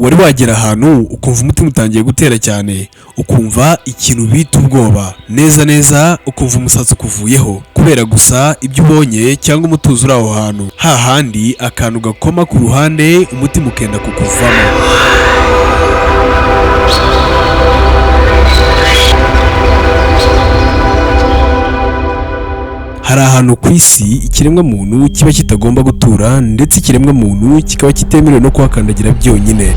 wari wagera ahantu ukumva umutima utangiye gutera cyane, ukumva ikintu bita ubwoba, neza ukumva umusatsi ukuvuyeho kubera gusa ibyo ubonye cyangwa umutuzo uri aho hantu, hahandi akantu gakoma ku ruhande umutima ukenda kukuvamo. Hari ahantu ku isi ikiremwa muntu kiba kitagomba gutura, ndetse ikiremwa muntu kikaba kitemerewe no kuhakandagira byonyine.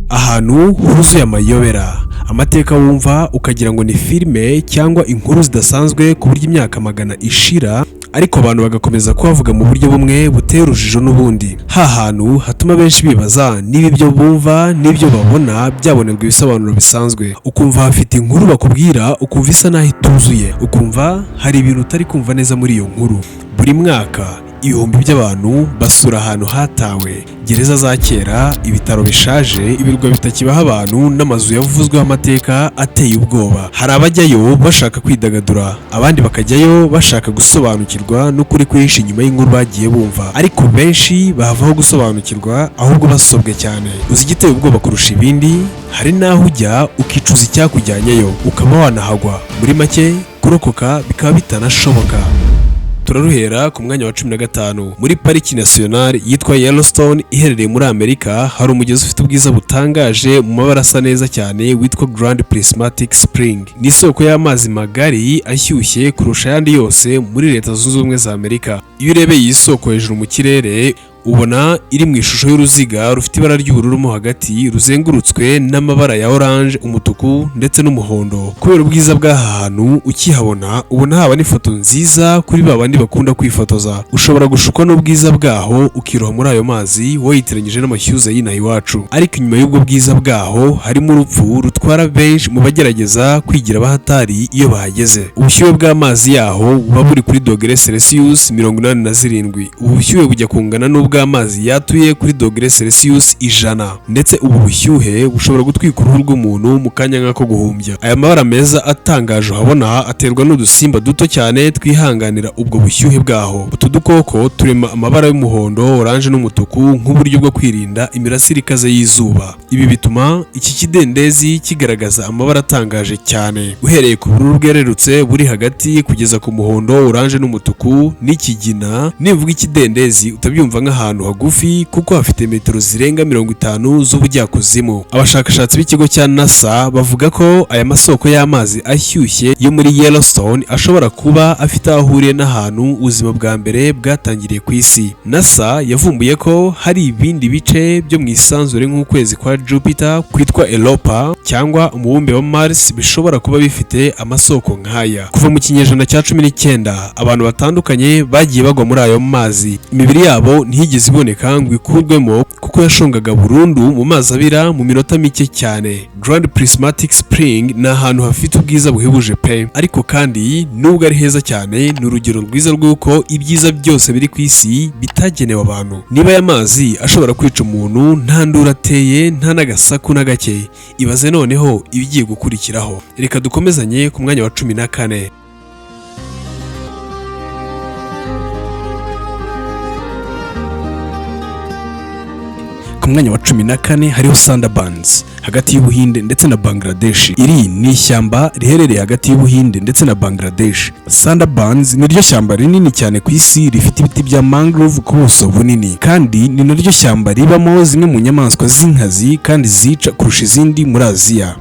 Ahantu huzuye amayobera, amateka wumva ukagira ngo ni filime cyangwa inkuru zidasanzwe ku buryo imyaka magana ishira, ariko abantu bagakomeza kuhavuga mu buryo bumwe buteye urujijo n'ubundi. Hantu hatuma benshi bibaza niba ibyo bumva n'ibyo babona byabonerwa ibisobanuro bisanzwe. Ukumva hafite inkuru bakubwira, ukumva isa naho ituzuye, ukumva hari ibintu utari kumva neza muri iyo nkuru. Buri mwaka ibihumbi by'abantu basura ahantu hatawe, gereza za kera, ibitaro bishaje, ibirwa bitakibaho abantu, n'amazu yavuzweho amateka ateye ubwoba. Hari abajyayo bashaka kwidagadura, abandi bakajyayo bashaka gusobanukirwa n'ukuri kwihishe inyuma y'inkuru bagiye bumva, ariko benshi bahavaho gusobanukirwa ahubwo basobwe cyane. Uzi igiteye ubwoba kurusha ibindi? Hari n'aho ujya ukicuza icyakujyanyeyo, ukaba wanahagwa. Muri make kurokoka bikaba bitanashoboka. Turaruhera ku mwanya wa 15. Muri pariki nationale yitwa Yellowstone iherereye muri Amerika, hari umugezi ufite ubwiza butangaje mu mabara asa neza cyane witwa Grand Prismatic Spring. Ni isoko y'amazi magari ashyushye kurusha ayandi yose muri Leta Zunze Ubumwe za Amerika. Iyo urebeye iyi soko hejuru mu kirere, ubona iri mu ishusho y'uruziga rufite ibara ry'ubururu mo hagati, ruzengurutswe n'amabara ya orange, umutuku ndetse n'umuhondo. Kubera ubwiza bw'aha hantu ukihabona, ubona haba n'ifoto nziza kuri babandi bakunda kwifotoza. Ushobora gushukwa n'ubwiza bwaho ukiroha muri ayo mazi wayitiranyije n'amashyuza y'inaha iwacu. Ariko inyuma y'ubwo bwiza bwaho harimo urupfu rutwara benshi mu bagerageza kwigira abahatari iyo bahageze. Ubushyuhe bw'amazi yaho buba buri kuri °C 87. Ubushyuhe bujya kungana n'ubwo amazi yatuye kuri °C100, ndetse ubu bushyuhe bushobora gutwika uruhu rw'umuntu mu kanya nk'ako guhumbya. Aya mabara meza atangaje uhabona aterwa n'udusimba duto cyane twihanganira ubwo bushyuhe bwaho. Utu dukoko turema amabara y'umuhondo, orange n'umutuku nk'uburyo bwo kwirinda imirasire ikaze y'izuba. Ibi bituma iki kidendezi kigaragaza amabara atangaje cyane, uhereye ku bururu bwererutse buri hagati kugeza ku muhondo, orange n'umutuku n'ikigina. Nivuga ikidendezi utabyumva nk'ahantu hagufi, kuko hafite metero zirenga 50 z'ubujyakuzimu. Abashakashatsi b'ikigo cya NASA bavuga ko aya masoko y'amazi ashyushye yo muri Yellowstone ashobora kuba afite aho ahuriye n'ahantu ubuzima bwa mbere bwatangiriye ku isi. NASA yavumbuye ko hari ibindi bice byo mu isanzure nk'ukwezi kwa Jupiter kwitwa Europa cyangwa umubumbe wa Mars bishobora kuba bifite amasoko nk'aya. Kuva mu kinyejana cya 19 abantu batandukanye bagiye bagwa muri ayo mazi, imibiri yabo ntiyigeze iboneka ngo ikurwemo kuko yashongaga burundu mu mazi abira mu minota mike cyane. Grand Prismatic Spring ni ahantu hafite ubwiza buhebuje pe, ariko kandi nubwo ari heza cyane, ni urugero rwiza rw'uko ibyiza byose biri ku isi bitagenewe abantu. Niba aya mazi ashobora kwica umuntu nta nduru ateye, nta n'agasaku na gake, ibaze noneho ibigiye gukurikiraho. Reka dukomezanye ku mwanya wa 14. Ku mwanya wa 14 hariho Sundarbans hagati y'Ubuhinde ndetse na Bangladesh. Iri ni ishyamba riherereye hagati y'Ubuhinde ndetse na Bangladesh. Sundarbans ni ryo shyamba rinini cyane ku isi rifite ibiti bya mangrove ku buso bunini, kandi ni naryo shyamba ribamo zimwe mu nyamaswa z'inkazi kandi zica kurusha izindi muri Aziya.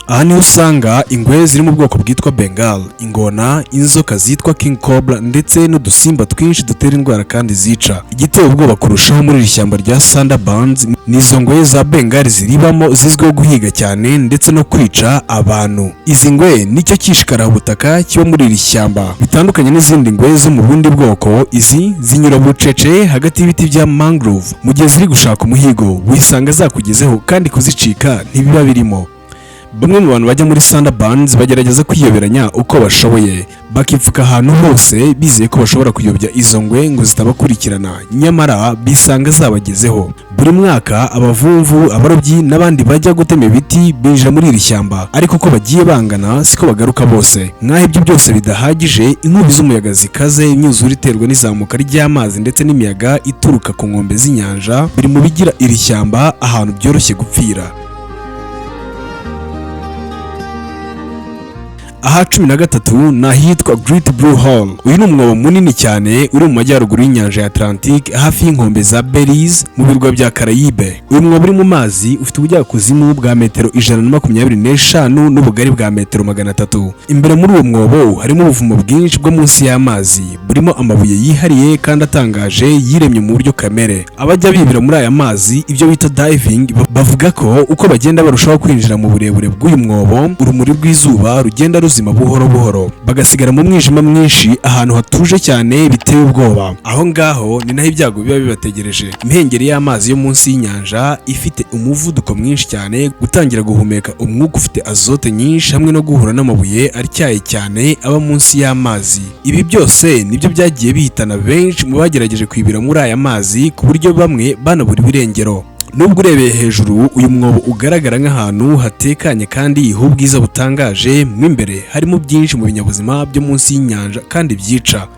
Aha niho usanga ingwe ziri mu bwoko bwitwa Bengal, ingona, inzoka zitwa King Cobra ndetse n'udusimba twinshi dutera indwara kandi zica. Igiteye ubwoba kurushaho muri iri shyamba rya Sundarbans ni izo ngwe za Bengal ziribamo zizwiho guhiga cyane ndetse no kwica abantu. Izi ngwe nicyo cyishikara ubutaka kiba muri iri shyamba. Bitandukanye n'izindi ngwe zo mu bundi bwoko, izi zinyura bucece hagati y'ibiti bya mangrove. Mu gihe ziri gushaka umuhigo wisanga zakugezeho kandi kuzicika ntibiba birimo. Bamwe mu bantu bajya muri Sundarbans bagerageza kwiyoberanya uko bashoboye. bakipfuka ahantu hose bizeye ko bashobora kuyobya izo ngwe ngo zitabakurikirana, nyamara bisanga zabagezeho. Buri mwaka abavumvu, abarobyi n'abandi bajya gutema ibiti binjira muri iri shyamba, ariko ko bagiye bangana siko bagaruka bose. Nk'aho ibyo byose bidahagije, inkubi z'umuyaga zikaze, imyuzure iterwa n'izamuka ry'amazi ndetse n'imiyaga ituruka ku nkombe z'inyanja biri mu bigira iri shyamba ahantu byoroshye gupfira. Aha 13 ni ahitwa Great Blue Hole. Uyu ni umwobo munini cyane uri mu majyaruguru y'inyanja ya Atlantique hafi y'inkombe za Belize mu birwa bya Caraïbe. Uyu mwobo uri mu mazi ufite ubujyakuzimu bwa metero 125 n'ubugari bwa metero 300. Imbere muri uwo mwobo harimo ubuvumo bwinshi bwo munsi y'amazi burimo amabuye yihariye kandi atangaje yiremye mu buryo kamere. Abajya bibira muri aya mazi ibyo bita diving bavuga ko uko bagenda barushaho kwinjira mu burebure bw'uyu mwobo, urumuri rw'izuba rugenda ruzima buhoro buhoro, bagasigara mu mwijima mwinshi ahantu hatuje cyane biteye ubwoba. Aho ngaho ni naho ibyago biba bibategereje. Impengeri y'amazi yo munsi y'inyanja ifite umuvuduko mwinshi cyane, gutangira guhumeka umwuka ufite azote nyinshi hamwe no guhura n'amabuye atyaye cyane aba munsi y'amazi. Ibi byose nibyo byagiye bihitana benshi mu bagerageje kwibira muri aya mazi ku buryo bamwe banabura ibirengero. Nubwo urebeye hejuru uyu mwobo ugaragara nk'ahantu hatekanye kandi h'ubwiza butangaje, mo imbere harimo byinshi mu binyabuzima byo munsi y'inyanja kandi byica.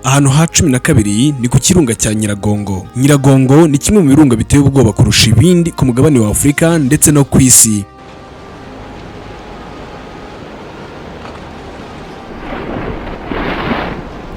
Ahantu ha 12 ni ku kirunga cya Nyiragongo. Nyiragongo ni kimwe mu birunga biteye ubwoba kurusha ibindi ku mugabane wa Afurika ndetse no ku isi.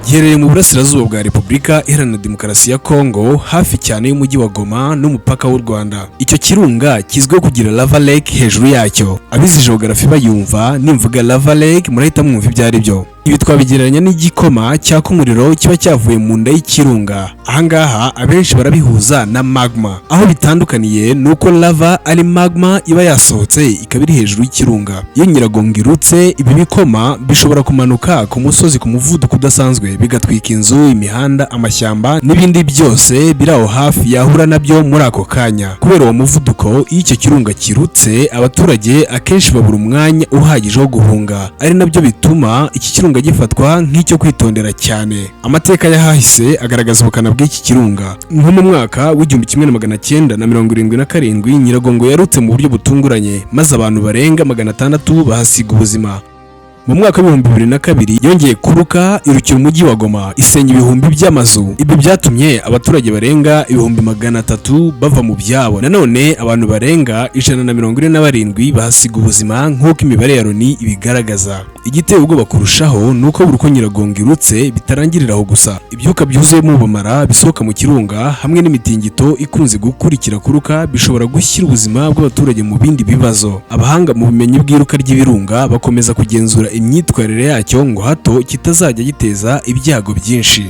Giherereye mu burasirazuba bwa Repubulika Iharanira Demokarasi ya Kongo, hafi cyane y'umujyi wa Goma n'umupaka w'u Rwanda. Icyo kirunga kizwiho kugira lava lake hejuru yacyo. Abizi geography bayumva, nimvuga lava lake murahita mwumva ibyo ari byo. Ibi twabigereranya n'igikoma cyaka umuriro kiba cyavuye mu nda y'ikirunga. Ahangaha abenshi barabihuza na magma. Aho bitandukaniye nuko lava ari magma iba yasohotse ikaba iri hejuru y'ikirunga. Iyo Nyiragongo irutse, ibi bikoma bishobora kumanuka ku musozi ku muvuduko udasanzwe, bigatwika inzu, imihanda, amashyamba n'ibindi byose biri aho hafi yahura nabyo muri ako kanya. Kubera uwo muvuduko, iyo icyo kirunga kirutse, abaturage akenshi babura umwanya uhagije wo guhunga, ari nabyo bituma iki kirunga gifatwa nk'icyo kwitondera cyane. Amateka yahahise agaragaza ubukana bw'iki kirunga. Nko mu mwaka w'1977 Nyiragongo yarutse mu buryo butunguranye, maze abantu barenga 600 bahasiga ubuzima. Mu mwaka wa 2002 yongeye kuruka irukira umujyi wa Goma, isenya ibihumbi by'amazu. Ibi byatumye abaturage barenga 300 bava mu byabo. Nanone abantu barenga 147 bahasiga ubuzima nk'uko imibare ya Loni ibigaragaza. Igiteye ubwoba kurushaho nuko buri uko Nyiragongo irutse bitarangirira aho gusa. Ibyuka byuzuyemo ubumara bisohoka mu kirunga hamwe n'imitingito ikunze gukurikira kuruka bishobora gushyira ubuzima bw'abaturage mu bindi bibazo. Abahanga mu bumenyi bw'iruka ry'ibirunga bakomeza kugenzura imyitwarire yacyo ngo hato kitazajya giteza ibyago byinshi.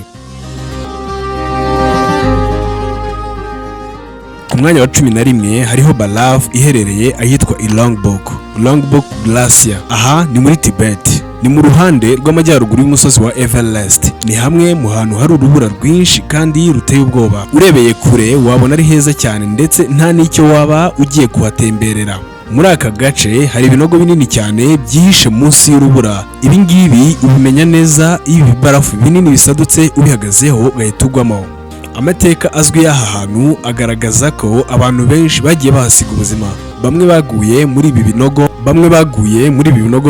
Ku mwanya wa 11 hariho barafu iherereye ahitwa Longbok Glacier. Aha ni muri Tibet, ni mu ruhande rw'amajyaruguru y'umusozi wa Everest. Ni hamwe mu hantu hari urubura rwinshi kandi ruteye ubwoba. Urebeye kure wabona ari heza cyane ndetse nta n'icyo waba ugiye kuhatemberera. Muri aka gace hari ibinogo binini cyane byihishe munsi y'urubura. Ibi ngibi ubimenya neza iyo ibibarafu binini bisadutse ubihagazeho ugahita ugwamo. Amateka azwi y'aha hantu agaragaza ko abantu benshi bagiye bahasiga ubuzima. Bamwe baguye muri ibi binogo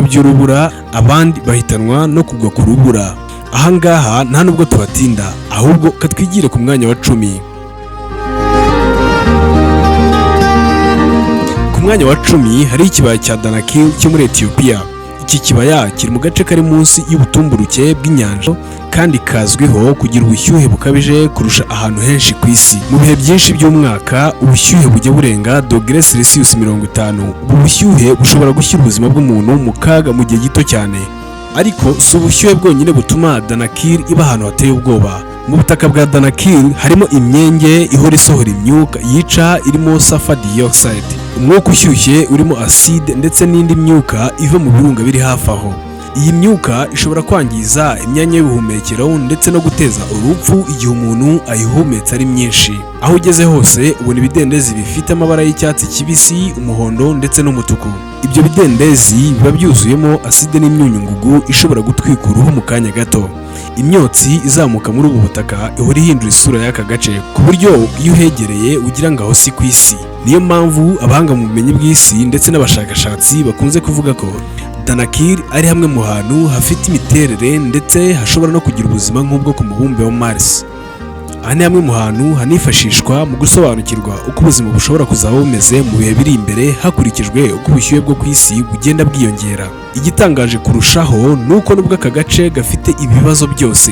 by'urubura, abandi bahitanwa no kugwa ku rubura. Ahangaha nta nubwo tubatinda, ahubwo katwigire ku mwanya wa 10. Ku mwanya wa 10 hari ikibaya cya Danakil cyo muri Ethiopia. Iki kibaya kiri mu gace kari munsi y'ubutumburuke bw'inyanja kandi kazwiho kugira ubushyuhe bukabije kurusha ahantu henshi ku isi. Mu bihe byinshi by'umwaka ubushyuhe bujya burenga °C50. Ubu bushyuhe bushobora gushyira ubuzima bw'umuntu mu kaga mu gihe gito cyane. Ariko si ubushyuhe bwonyine butuma Danakil iba ahantu hateye ubwoba. Mu butaka bwa Danakil harimo imyenge ihora isohora imyuka yica irimo sulfur dioxide, umwuka ushyushye urimo acide ndetse n'indi myuka iva mu birunga biri hafi aho. Iyi myuka ishobora kwangiza imyanya y'ubuhumekero ndetse no guteza urupfu igihe umuntu ayihumetse ari myinshi. Aho ugeze hose ubona ibidendezi bifite amabara y'icyatsi kibisi, umuhondo ndetse n'umutuku. Ibyo bidendezi biba byuzuyemo aside n'imyunyungugu ishobora gutwika uruhu mu kanya gato. Imyotsi izamuka muri ubu butaka ihora ihindura isura y'aka gace ku buryo iyo uhegereye ugira ngo aho si ku isi. Niyo mpamvu abahanga mu bumenyi bw'isi ndetse n'abashakashatsi bakunze kuvuga ko Danakil ari hamwe mu hantu hafite imiterere ndetse hashobora no kugira ubuzima nk'ubwo ku mubumbe wa Mars. Aha ni hamwe mu hantu hanifashishwa mu gusobanukirwa uko ubuzima bushobora kuzaba bumeze mu bihe biri imbere hakurikijwe uko ubushyuhe bwo ku isi bugenda bwiyongera. Igitangaje kurushaho ni uko nubwo aka gace gafite ibibazo byose,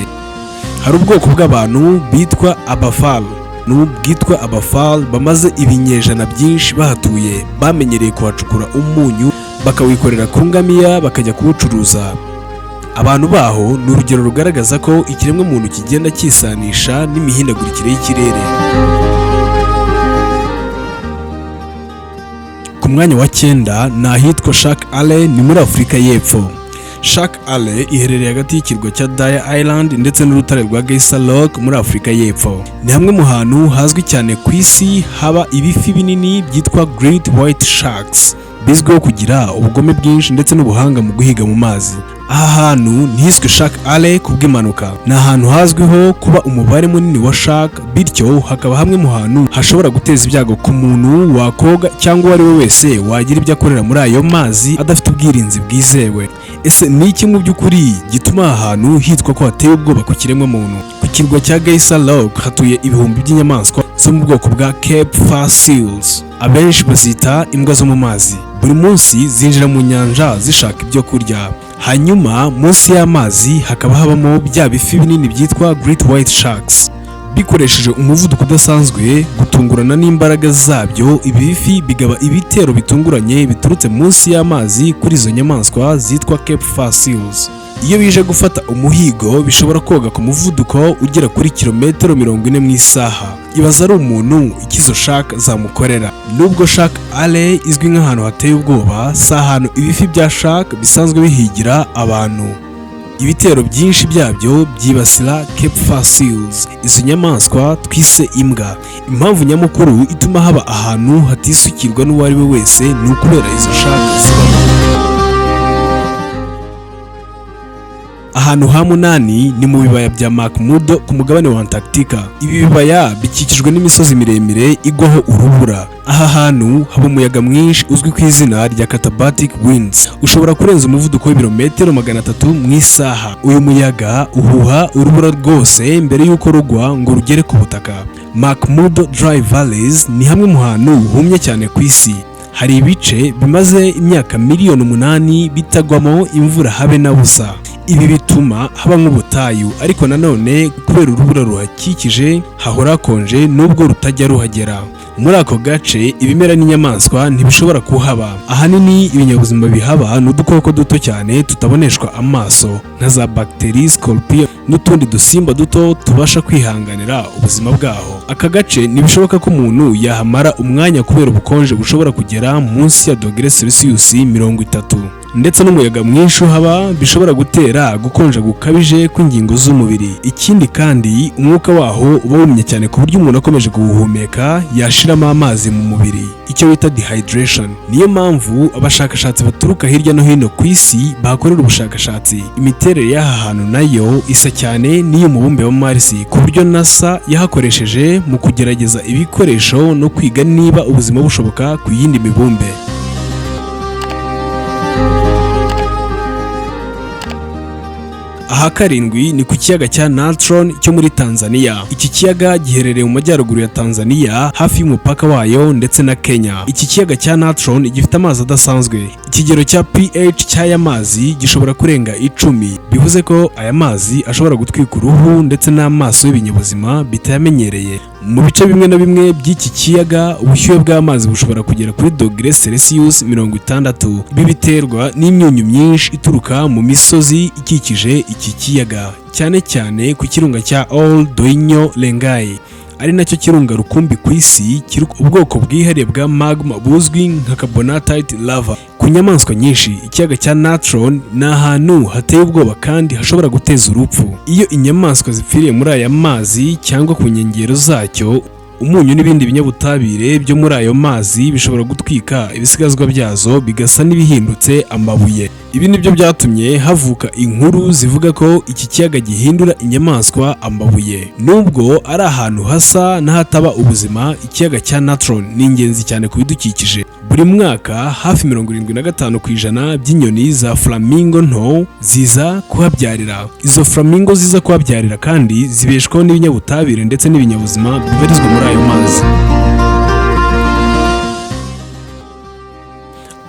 hari ubwoko bw'abantu bitwa Abafal bwitwa Abafal bamaze ibinyejana byinshi bahatuye, bamenyereye kuhacukura umunyu bakawikorera ku ngamiya bakajya kuwucuruza. Abantu baho ni urugero rugaragaza ko ikiremwa muntu kigenda cyisanisha n'imihindagurikire y'ikirere. Ku mwanya wa 9 ni ahitwa Shark Alley, ni muri Afurika y'Epfo. Shark Alley iherereye hagati y'ikirwa cya Daya Island ndetse n'urutare rwa Geysir Rock muri Afurika y'Epfo. Ni hamwe mu hantu hazwi cyane ku isi haba ibifi binini byitwa Great White Sharks, bizwiho kugira ubugome bwinshi ndetse n'ubuhanga mu guhiga mu mazi. Aha hantu ntiswe Shark Alley kubw'impanuka, ni ahantu hazwiho kuba umubare munini wa shark, bityo hakaba hamwe mu hantu hashobora guteza ibyago ku muntu wakoga cyangwa uwo ari we wese wagira ibyo akorera muri ayo mazi adafite ubwirinzi bwizewe. Ese ni iki mu by'ukuri gituma aha hantu hitwa ko hateye ubwoba ku kiremwa muntu? Ku kirwa cya Geysir Rock hatuye ibihumbi by'inyamaswa zo mu bwoko bwa Cape Fur Seals, abenshi bazita imbwa zo mu mazi. Buri munsi zinjira mu nyanja zishaka ibyo kurya, hanyuma munsi y'amazi hakaba habamo bya bifi binini byitwa Great White Sharks. Bikoresheje umuvuduko udasanzwe, gutungurana n'imbaraga zabyo, ibi bifi bigaba ibitero bitunguranye biturutse munsi y'amazi kuri izo nyamaswa zitwa Cape Fur Seals. Iyo bije gufata umuhigo bishobora koga ku muvuduko ugera kuri kilometero 40 mu isaha. Ibaza ari umuntu ikizo shark zamukorera. Nubwo Shark Alley izwi nk'ahantu hateye ubwoba, si ahantu ibifi bya shark bisanzwe bihigira abantu. Ibitero byinshi byabyo byibasira Cape Fur Seals, izo nyamaswa twise imbwa. Impamvu nyamukuru ituma haba ahantu hatisukirwa n'uwo ari we wese ni ukubera izo shark zibamo. Ahantu ha 8 ni mu bibaya bya McMurdo ku mugabane wa Antarctica. Ibi bibaya bikikijwe n'imisozi miremire igwaho urubura. Aha hantu haba umuyaga mwinshi uzwi ku izina rya Katabatic Winds, ushobora kurenza umuvuduko w'ibirometero 300 mu isaha. Uyu muyaga uhuha urubura rwose mbere y'uko rugwa ngo rugere ku butaka. McMurdo Dry Valleys ni hamwe mu hantu humye cyane ku isi. Hari ibice bimaze imyaka miliyoni 8 bitagwamo imvura habe na busa. Ibi bituma haba nk'ubutayu, ariko nanone kubera urubura ruhakikije hahora hakonje nubwo rutajya ruhagera. Muri ako gace ibimera n'inyamaswa ntibishobora kuhaba. Ahanini ibinyabuzima bihaba ni udukoko duto cyane tutaboneshwa amaso nka za bacteries, scorpion n'utundi dusimba duto tubasha kwihanganira ubuzima bwaho. Aka gace ntibishoboka ko umuntu yahamara umwanya kubera ubukonje bushobora kugera munsi ya -30°C, ndetse n'umuyaga mwinshi uhaba bishobora gutera gukonja gukabije kw'ingingo z'umubiri. Ikindi kandi umwuka waho uba wumye cyane ku buryo umuntu akomeje kuwuhumeka yashiramo amazi mu mubiri, icyo bita dehydration. Niyo mpamvu abashakashatsi baturuka hirya no hino ku isi bahakorera ubushakashatsi. Imiterere y'aha hantu nayo isa cyane n'iyo mubumbe wa Mars, ku buryo NASA yahakoresheje mu kugerageza ibikoresho no kwiga niba ubuzima bushoboka ku yindi mibumbe. Aha 7 ni ku kiyaga cya Narrator cyo muri Tanzania. Iki kiyaga giherereye mu majyaruguru ya Tanzania hafi y'umupaka wayo ndetse na Kenya. Iki kiyaga cya Narrator gifite amazi adasanzwe. Ikigero cya pH cy'aya mazi gishobora kurenga 10, bivuze ko aya mazi ashobora gutwika uruhu ndetse n'amaso y'ibinyabuzima bitayamenyereye. Mu bice bimwe na bimwe by'iki kiyaga ubushyuhe bw'amazi bushobora kugera kuri °C60. Ibi biterwa n'imyunyu myinshi ituruka mu misozi ikikije iki kiyaga, cyane cyane ku kirunga cya Ol Doinyo Lengai. ari nacyo kirunga rukumbi ku isi kiri ubwoko bwihariye bwa magma buzwi nka carbonatite lava. Ku nyamaswa nyinshi ikiyaga cya Natron ni ahantu hateye ubwoba kandi hashobora guteza urupfu. Iyo inyamaswa zipfiriye muri aya mazi cyangwa ku nkengero zacyo, umunyu n'ibindi binyabutabire byo muri ayo mazi bishobora gutwika ibisigazwa byazo bigasa n'ibihindutse amabuye. Ibi nibyo byatumye havuka inkuru zivuga ko iki kiyaga gihindura inyamaswa amabuye. Nubwo ari ahantu hasa n'ahataba ubuzima, ikiyaga cya Natron ni ingenzi cyane ku bidukikije. Buri mwaka hafi 75% by'inyoni za flamingo nto ziza kuhabyarira. Izo flamingo ziza kuhabyarira kandi zibeshwaho n'ibinyabutabire ndetse n'ibinyabuzima bibarizwa muri ayo mazi.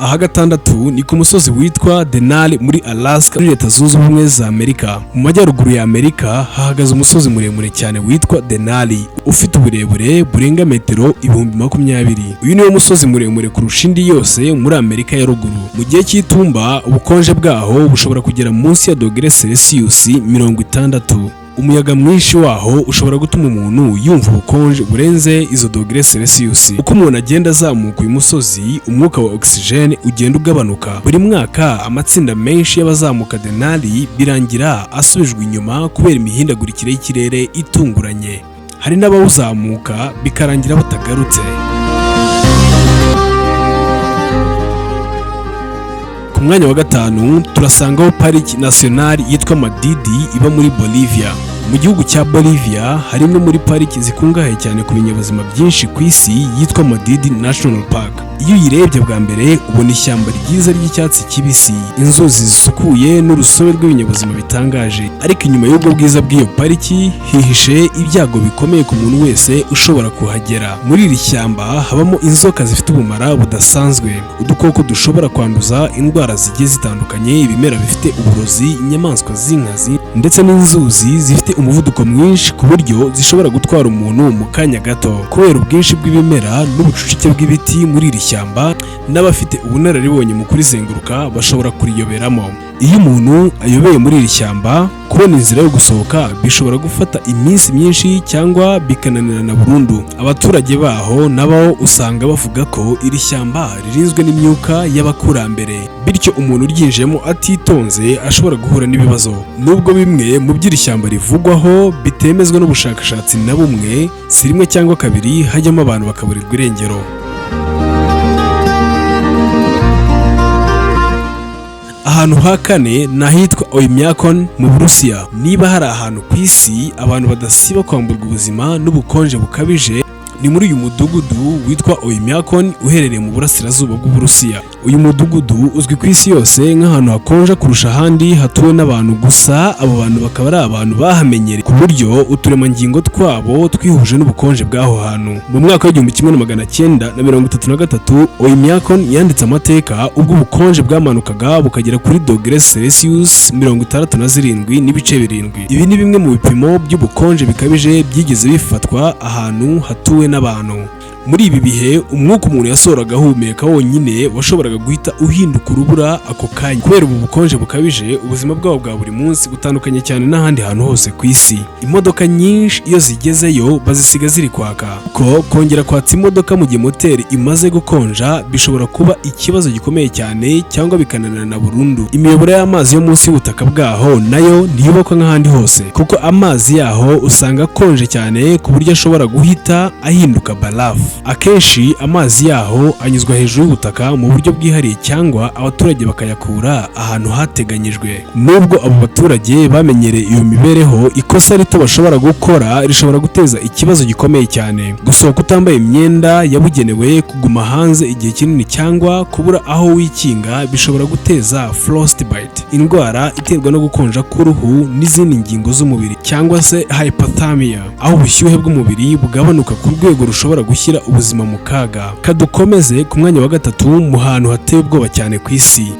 Aha gatandatu ni ku musozi witwa Denali muri Alaska muri Leta Zunze Ubumwe za Amerika. Mu majyaruguru ya Amerika hahagaze umusozi muremure cyane witwa Denali ufite uburebure burenga metero 20,000. Uyu niwo musozi muremure kurusha indi yose muri Amerika ya ruguru. Mu gihe cy'itumba ubukonje bwaho bushobora kugera munsi ya °C 60. Umuyaga mwinshi waho ushobora gutuma umuntu yumva ubukonje burenze izo °C. Uko umuntu agenda azamuka uyu musozi, umwuka wa oxygene ugenda ugabanuka. Buri mwaka amatsinda menshi y'abazamuka Denali birangira asubijwe inyuma kubera imihindagurikire y'ikirere itunguranye. Hari n'abawuzamuka bikarangira batagarutse. Ku mwanya wa gatanu turasangaho pariki nationale yitwa Madidi iba muri Bolivia. Mu gihugu cya Bolivia hari imwe muri pariki zikungahaye cyane ku binyabuzima byinshi ku isi yitwa Madidi National Park. Iyo uyirebye bwa mbere ubona ishyamba ryiza ry'icyatsi kibisi, inzuzi zisukuye n'urusobe rw'ibinyabuzima bitangaje. Ariko inyuma y'ubwo bwiza bw'iyo pariki hihishe ibyago bikomeye ku muntu wese ushobora kuhagera. Muri iri shyamba habamo inzoka zifite ubumara budasanzwe, udukoko dushobora kwanduza indwara zigiye zitandukanye, ibimera bifite uburozi, inyamaswa z'inkazi ndetse n'inzuzi zifite umuvuduko mwinshi ku buryo zishobora gutwara umuntu mu kanya gato. Kubera ubwinshi bw'ibimera n'ubucucike bw'ibiti muri iri shyamba, n'abafite ubunararibonye mu kurizenguruka bashobora kuriyoberamo. Iyo umuntu ayobeye muri iri shyamba, kubona inzira yo gusohoka bishobora gufata iminsi myinshi cyangwa bikananirana burundu. Abaturage baho nabo usanga bavuga ko iri shyamba ririnzwe n'imyuka y'abakurambere, bityo umuntu uryinjiyemo atitonze ashobora guhura n'ibibazo. Nubwo bimwe mu by'iri shyamba rivugwaho bitemezwa n'ubushakashatsi na bumwe, si rimwe cyangwa kabiri hajyamo abantu bakaburirwa irengero. Ahantu ha kane ni ahitwa Oymyakon mu Burusiya. Niba hari ahantu ku isi abantu badasiba kwamburwa ubuzima n'ubukonje bukabije, ni muri uyu mudugudu witwa Oymyakon uherereye mu burasirazuba bw'Uburusiya. Uyu mudugudu uzwi ku isi yose nk'ahantu hakonja kurusha ahandi hatuwe n'abantu gusa. Abo bantu bakaba ari abantu bahamenyereye ku buryo uturemangingo twabo twihuje n'ubukonje bw'aho hantu. Mu mwaka wa 1933 Oymyakon yanditse amateka ubwo ubukonje bwamanukaga bukagera kuri °C 67.7. Ibi ni bimwe mu bipimo by'ubukonje bikabije byigeze bifatwa ahantu hatuwe n'abantu. Muri ibi bihe umwuka umuntu yasohoraga ahumeka wonyine washoboraga guhita uhinduka urubura ako kanya. Kubera ubu bukonje bukabije, ubuzima bwabo bwa buri munsi butandukanye cyane n'ahandi hantu hose ku isi. Imodoka nyinshi iyo zigezeyo bazisiga ziri kwaka, ko kongera kwatsa imodoka mu gihe moteri imaze gukonja bishobora kuba ikibazo gikomeye cyane cyangwa bikananirana burundu. Imiyoboro y'amazi yo munsi y'ubutaka bwaho nayo ntiyubakwa nk'ahandi hose, kuko amazi yaho usanga akonje cyane ku buryo ashobora guhita ahinduka barafu. Akenshi amazi yaho anyuzwa hejuru y'ubutaka mu buryo bwihariye cyangwa abaturage bakayakura ahantu hateganyijwe. Nubwo abo baturage bamenyereye iyo mibereho, ikosa rito bashobora gukora rishobora guteza ikibazo gikomeye cyane. Gusohoka utambaye imyenda yabugenewe, kuguma hanze igihe kinini cyangwa kubura aho wikinga bishobora guteza frostbite, indwara iterwa no gukonja k'uruhu n'izindi ngingo z'umubiri, cyangwa se hypothermia, aho ubushyuhe bw'umubiri bugabanuka ku rwego rushobora gushyira ubuzima mu kaga. Kadukomeze ku mwanya wa gatatu mu hantu hateye ubwoba cyane ku isi.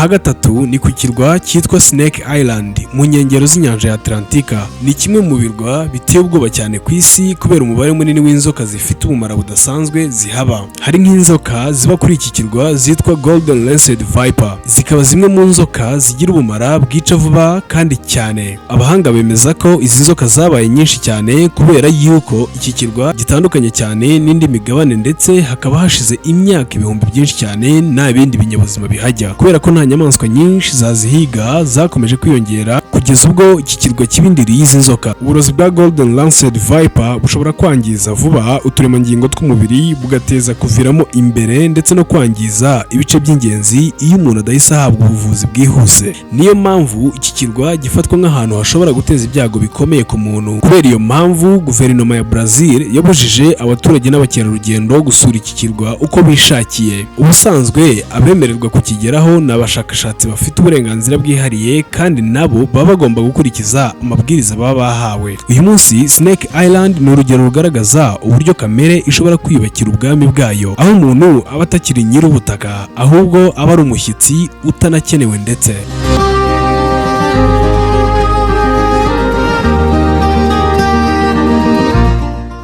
aha gatatu ni ku kirwa cyitwa Snake Island mu nkengero z'inyanja ya Atlantika. Ni kimwe mu birwa biteye ubwoba cyane ku isi kubera umubare munini w'inzoka zifite ubumara budasanzwe zihaba. Hari nk'inzoka ziba kuri iki kirwa zitwa Golden Lanced Viper, zikaba zimwe mu nzoka zigira ubumara bwica vuba kandi cyane. Abahanga bemeza ko izi nzoka zabaye nyinshi cyane kubera yuko iki kirwa gitandukanye cyane n'indi migabane, ndetse hakaba hashize imyaka ibihumbi byinshi cyane nta bindi binyabuzima bihajya, kubera ko nta nyamaswa nyinshi zazihiga zakomeje kwiyongera kugeza ubwo iki kirwa kibindiriye izi nzoka. Uburozi bwa Golden Lanced Viper bushobora kwangiza vuba uturemangingo tw'umubiri, bugateza kuviramo imbere ndetse no kwangiza ibice by'ingenzi iyo umuntu adahise ahabwa ubuvuzi bwihuse. Niyo mpamvu iki kirwa gifatwa nk'ahantu hashobora guteza ibyago bikomeye ku muntu. Kubera iyo mpamvu guverinoma ya Brazil yabujije abaturage n'abakerarugendo gusura iki kirwa uko bishakiye. Ubusanzwe abemererwa kukigeraho ni abashakashatsi bafite uburenganzira bwihariye kandi nabo baba bagomba gukurikiza amabwiriza baba bahawe. Uyu munsi Snake Island ni urugero rugaragaza uburyo kamere ishobora kwiyubakira ubwami bwayo, aho umuntu aba atakiri nyir'ubutaka ahubwo aba ari umushyitsi utanakenewe. Ndetse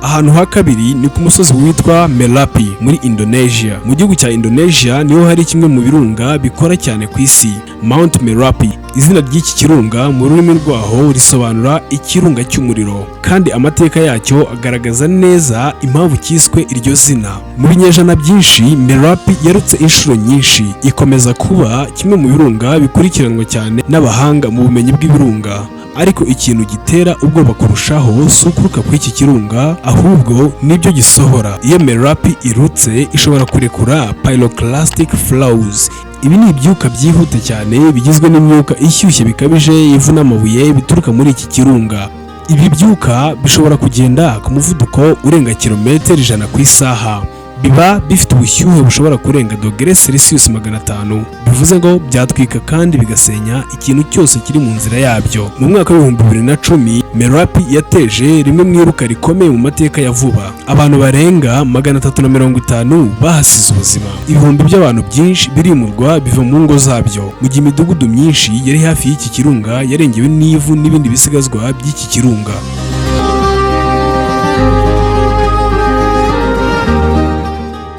ahantu ha kabiri ni ku musozi witwa Merapi muri Indonesia. Mu gihugu cya Indonesia niho hari kimwe mu birunga bikora cyane ku isi, Mount Merapi. Izina ry'iki kirunga mu rurimi rwaho risobanura ikirunga cy'umuriro, kandi amateka yacyo agaragaza neza impamvu cyiswe iryo zina. Mu binyejana byinshi Merapi yarutse inshuro nyinshi, ikomeza kuba kimwe mu birunga bikurikiranwa cyane n'abahanga mu bumenyi bw'ibirunga. Ariko ikintu gitera ubwoba kurushaho si ukuruka kw'iki kirunga, ahubwo nibyo gisohora. Iyo Merapi irutse ishobora kurekura pyroclastic flows. Ibi ni ibyuka byihuta cyane bigizwe n'imyuka ishyushye bikabije, ivu n'amabuye bituruka muri iki kirunga. Ibi byuka bishobora kugenda ku muvuduko urenga kilometero 100 ku isaha. Biba bifite ubushyuhe bushobora kurenga dogere Celsius 500, bivuze ngo byatwika kandi bigasenya ikintu cyose kiri mu nzira yabyo. Mu mwaka wa 2010 Merapi yateje rimwe mu iruka rikomeye mu mateka ya vuba. Abantu barenga 350 bahasize ubuzima. Ibihumbi by'abantu byinshi birimurwa biva mu ngo zabyo, mu gihe imidugudu myinshi yari hafi y'iki kirunga yarengewe n'ivu n'ibindi bisigazwa by'iki kirunga.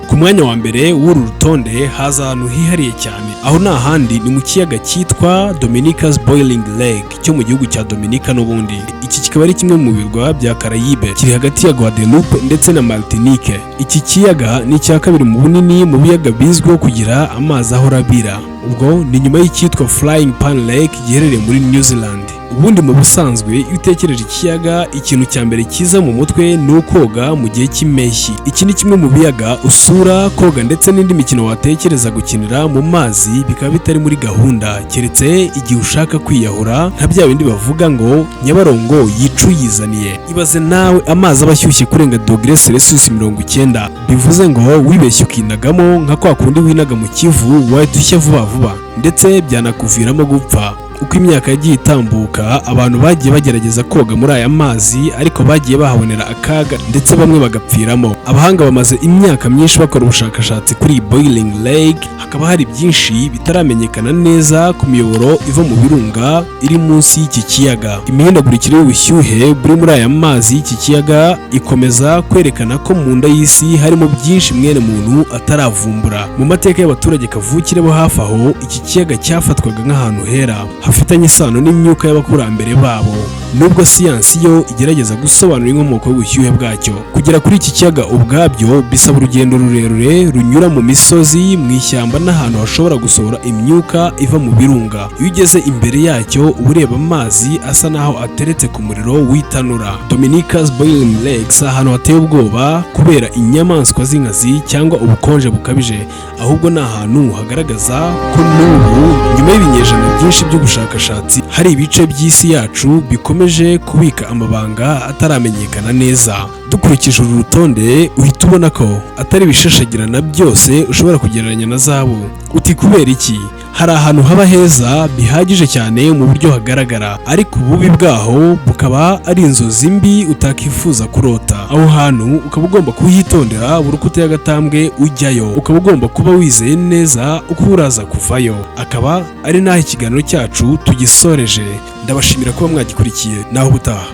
Ku mwanya wa mbere w'uru rutonde haza ahantu hihariye cyane, aho nta handi ni mu kiyaga cyitwa Dominica's Boiling Lake cyo mu gihugu cya Dominica. N'ubundi iki kikaba ari kimwe mu birwa bya Caraïbe, kiri hagati ya Guadeloupe ndetse na Martinique. Iki kiyaga ni icya kabiri mu bunini mu biyaga bizwiho kugira amazi ahora abira. Ubwo ni nyuma y'icyitwa Flying Pan Lake giherereye muri New Zealand. Ubundi mu busanzwe iyo utekereje ikiyaga, ikintu cya mbere kiza mu mutwe ni ukoga mu gihe cy'impeshyi. Iki ni kimwe mu biyaga usura, koga ndetse n'indi mikino watekereza gukinira mu mazi bikaba bitari muri gahunda, keretse igihe ushaka kwiyahura nka bya bindi bavuga ngo Nyabarongo yicu yizaniye. Ibaze nawe amazi aba ashyushye kurenga dogere Celsius 90, bivuze ngo wibeshye ukinagamo nka kwa kundi winaga mu Kivu wahita ushya vuba vuba, ndetse byanakuviramo gupfa. Uko imyaka yagiye itambuka, abantu bagiye bagerageza koga muri aya mazi, ariko bagiye bahabonera akaga ndetse bamwe bagapfiramo. Abahanga bamaze imyaka myinshi bakora ubushakashatsi kuri Boiling Lake. Hakaba hari byinshi bitaramenyekana neza ku miyoboro iva mu birunga iri munsi y'iki kiyaga. Imihindagurikire y'ubushyuhe buri muri aya mazi y'iki kiyaga ikomeza kwerekana ko mu nda y'isi harimo byinshi mwene muntu ataravumbura. Mu mateka y'abaturage kavukire bo hafi aho, iki kiyaga cyafatwaga nk'ahantu hera hafitanye isano n'imyuka y'abakurambere babo, nubwo siyansi yo igerageza gusobanura inkomoko y'ubushyuhe bwacyo. Kugera kuri iki kiyaga ubwabyo bisaba urugendo rurerure runyura mu misozi, mu ishyamba n'ahantu hashobora gusohora imyuka iva mu birunga. Iyo ugeze imbere yacyo uba ureba amazi asa naho ateretse ku muriro w'itanura. Dominica's Boiling Lake si ahantu hateye ubwoba kubera inyamaswa z'inkazi cyangwa ubukonje bukabije, ahubwo ni ahantu hagaragaza ko n'ubu nyuma y'ibinyejana byinshi by'ubushakashatsi hari ibice by'isi yacu bikomeje kubika amabanga ataramenyekana neza. ukurikije uru rutonde uhita ubona ko atari ibishashagirana byose ushobora kugereranya na zahabu. Uti kubera iki? Hari ahantu haba heza bihagije cyane mu buryo hagaragara, ariko ububi bwaho bukaba ari inzozi mbi utakifuza kurota. Aho hantu ukaba ugomba kuhitondera buri uko uteye agatambwe ujyayo, ukaba ugomba kuba wizeye neza uko uraza kuvayo. Akaba ari naho ikiganiro cyacu tugisoreje. Ndabashimira kuba mwagikurikiye, naho ubutaha.